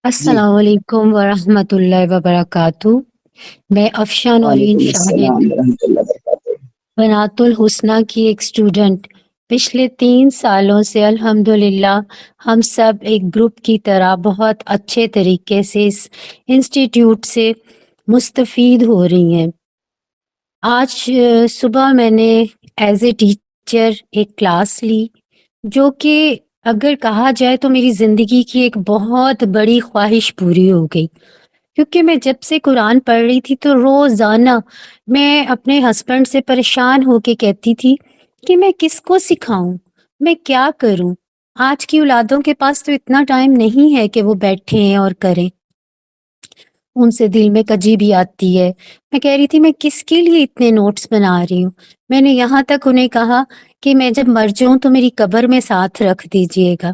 جی، السلام علیکم ورحمۃ اللہ وبرکاتہ۔ میں افشا نورین وعلیکم شاہد، السلام ورحمۃ اللہ وبرکاتہ۔ بنات الحسنہ کی ایک اسٹوڈنٹ، پچھلے 3 سالوں سے الحمدللہ ہم سب ایک گروپ کی طرح بہت اچھے طریقے سے اس انسٹیٹیوٹ سے مستفید ہو رہی ہیں۔ آج صبح میں نے ایز اے ٹیچر ایک کلاس لی، جو کہ اگر کہا جائے تو میری زندگی کی ایک بہت بڑی خواہش پوری ہو گئی، کیونکہ میں جب سے قرآن پڑھ رہی تھی تو روزانہ میں اپنے ہسبینڈ سے پریشان ہو کے کہتی تھی کہ میں کس کو سکھاؤں، میں کیا کروں۔ آج کی اولادوں کے پاس تو اتنا ٹائم نہیں ہے کہ وہ بیٹھیں اور کریں، ان سے دل میں کجی بھی آتی ہے۔ میں کہہ رہی تھی میں کس کے لیے اتنے نوٹس بنا رہی ہوں۔ میں نے یہاں تک انہیں کہا کہ میں جب مر جاؤں تو میری قبر میں ساتھ رکھ دیجئے گا،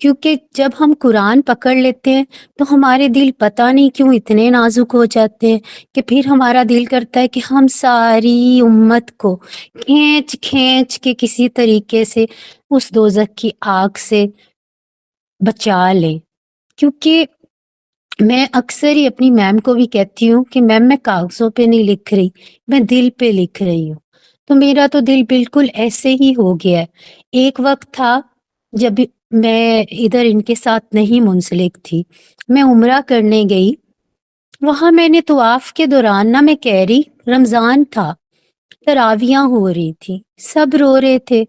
کیونکہ جب ہم قرآن پکڑ لیتے ہیں تو ہمارے دل پتہ نہیں کیوں اتنے نازک ہو جاتے ہیں کہ پھر ہمارا دل کرتا ہے کہ ہم ساری امت کو کھینچ کھینچ کے کسی طریقے سے اس دوزخ کی آگ سے بچا لیں۔ کیونکہ میں اکثر ہی اپنی میم کو بھی کہتی ہوں کہ میم میں کاغذوں پہ نہیں لکھ رہی، میں دل پہ لکھ رہی ہوں۔ تو میرا تو دل بالکل ایسے ہی ہو گیا ہے۔ ایک وقت تھا جب میں ادھر ان کے ساتھ نہیں منسلک تھی، میں عمرہ کرنے گئی، وہاں میں نے طواف کے دوران میں کہہ رہی، رمضان تھا، تراویاں ہو رہی تھی، سب رو رہے تھے،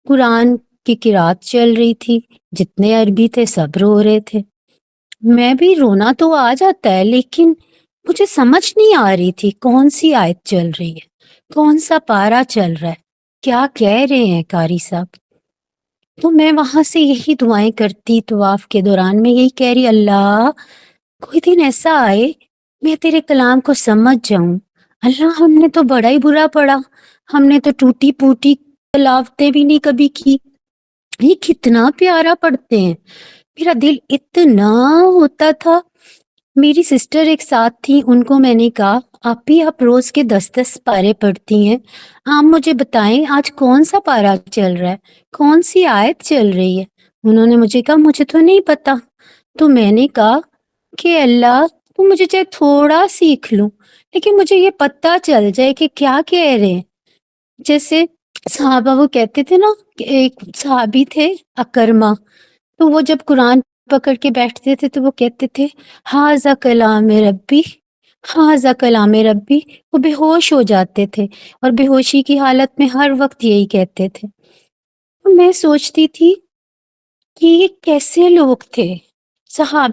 قرآن کی قرات چل رہی تھی، جتنے عربی تھے سب رو رہے تھے۔ میں بھی رونا تو آ جاتا ہے، لیکن مجھے سمجھ نہیں آ رہی تھی کون سی آیت چل رہی ہے، کون سا پارا چل رہا ہے، کیا کہہ رہے ہیں قاری صاحب۔ تو میں وہاں سے یہی دعائیں کرتی، طواف کے دوران میں یہی کہہ رہی، اللہ کوئی دن ایسا آئے میں تیرے کلام کو سمجھ جاؤں۔ اللہ ہم نے تو بڑا ہی برا پڑا، ہم نے تو ٹوٹی پوٹی تلاوتیں بھی نہیں کبھی کی، یہ کتنا پیارا پڑھتے ہیں۔ میرا دل اتنا ہوتا تھا۔ میری سسٹر ایک ساتھ تھی، ان کو میں نے کہا آپ روز کے 10 پارے پڑھتی ہیں، آپ مجھے بتائیں آج کون سا پارا چل رہا ہے، کون سی آیت چل رہی ہے۔ انہوں نے مجھے کہا مجھے تو نہیں پتا۔ تو میں نے کہا کہ اللہ تو مجھے چاہے تھوڑا سیکھ لوں، لیکن مجھے یہ پتہ چل جائے کہ کیا کہہ رہے ہیں۔ جیسے صحابہ وہ کہتے تھے نا، کہ ایک صحابی تھے اکرمہ، تو وہ جب قرآن پکڑ کے بیٹھتے تھے تو وہ کہتے تھے ہاذا کلام ربی، ہاذا کلام ربی۔ وہ بے ہوش ہو جاتے تھے اور بے ہوشی کی حالت میں ہر وقت یہی کہتے تھے۔ تو میں سوچتی تھی کہ یہ کیسے لوگ تھے، صحابہ